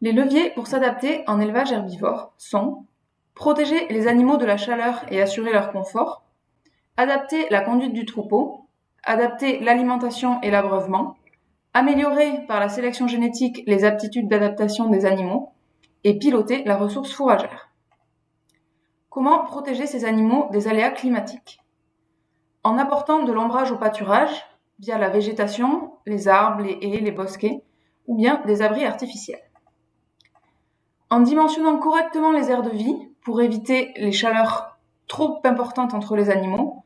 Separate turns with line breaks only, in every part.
Les leviers pour s'adapter en élevage herbivore sont protéger les animaux de la chaleur et assurer leur confort, adapter la conduite du troupeau, adapter l'alimentation et l'abreuvement, améliorer par la sélection génétique les aptitudes d'adaptation des animaux et piloter la ressource fourragère. Comment protéger ces animaux des aléas climatiques? En apportant de l'ombrage au pâturage via la végétation, les arbres, les haies, les bosquets ou bien des abris artificiels. En dimensionnant correctement les aires de vie pour éviter les chaleurs trop importantes entre les animaux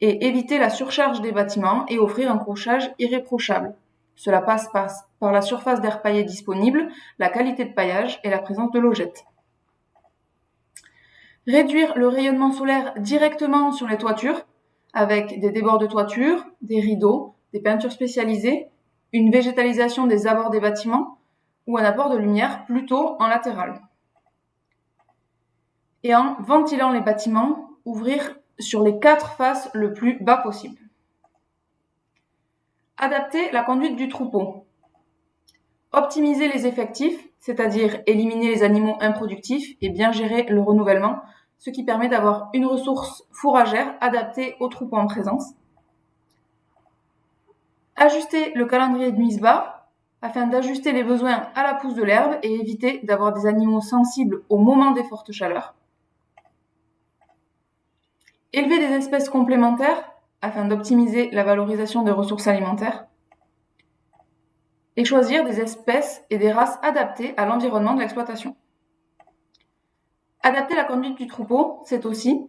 et éviter la surcharge des bâtiments et offrir un couchage irréprochable. Cela passe par la surface d'air paillé disponible, la qualité de paillage et la présence de logettes. Réduire le rayonnement solaire directement sur les toitures avec des débords de toiture, des rideaux, des peintures spécialisées, une végétalisation des abords des bâtiments ou un apport de lumière plutôt en latéral. Et en ventilant les bâtiments, ouvrir sur les 4 faces le plus bas possible. Adapter la conduite du troupeau. Optimiser les effectifs, c'est-à-dire éliminer les animaux improductifs et bien gérer le renouvellement, ce qui permet d'avoir une ressource fourragère adaptée au troupeau en présence. Ajuster le calendrier de mise bas afin d'ajuster les besoins à la pousse de l'herbe et éviter d'avoir des animaux sensibles au moment des fortes chaleurs. Élever des espèces complémentaires afin d'optimiser la valorisation des ressources alimentaires. Et choisir des espèces et des races adaptées à l'environnement de l'exploitation. Adapter la conduite du troupeau, c'est aussi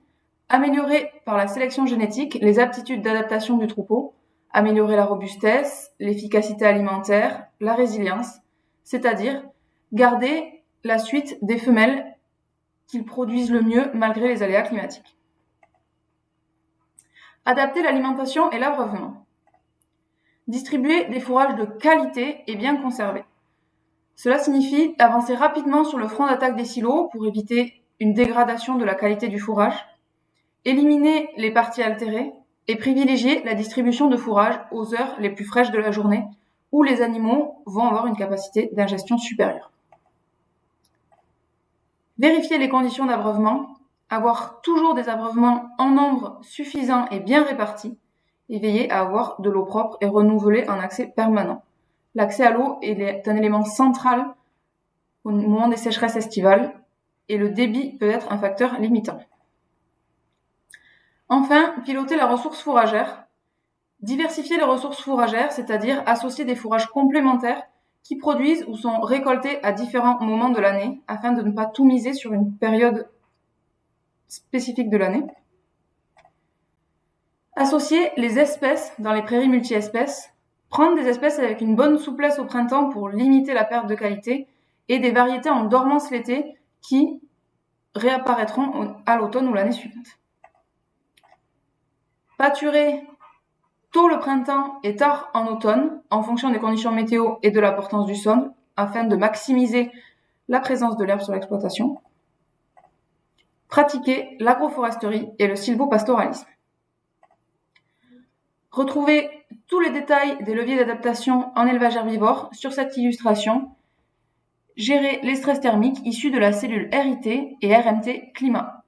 améliorer par la sélection génétique les aptitudes d'adaptation du troupeau, améliorer la robustesse, l'efficacité alimentaire, la résilience, c'est-à-dire garder la suite des femelles qu'ils produisent le mieux malgré les aléas climatiques. Adapter l'alimentation et l'abreuvement. Distribuer des fourrages de qualité et bien conservés. Cela signifie avancer rapidement sur le front d'attaque des silos pour éviter une dégradation de la qualité du fourrage, éliminer les parties altérées et privilégier la distribution de fourrage aux heures les plus fraîches de la journée où les animaux vont avoir une capacité d'ingestion supérieure. Vérifier les conditions d'abreuvement, avoir toujours des abreuvrements en nombre suffisant et bien répartis, et veiller à avoir de l'eau propre et renouvelée en accès permanent. L'accès à l'eau est un élément central au moment des sécheresses estivales et le débit peut être un facteur limitant. Enfin, piloter la ressource fourragère. Diversifier les ressources fourragères, c'est-à-dire associer des fourrages complémentaires qui produisent ou sont récoltés à différents moments de l'année afin de ne pas tout miser sur une période spécifique de l'année. Associer les espèces dans les prairies multi-espèces, prendre des espèces avec une bonne souplesse au printemps pour limiter la perte de qualité et des variétés en dormance l'été qui réapparaîtront à l'automne ou l'année suivante. Pâturer tôt le printemps et tard en automne en fonction des conditions météo et de la portance du sol afin de maximiser la présence de l'herbe sur l'exploitation. Pratiquer l'agroforesterie et le sylvopastoralisme. Retrouvez tous les détails des leviers d'adaptation en élevage herbivore sur cette illustration. Gérer les stress thermiques issus de la cellule RIT et RMT climat.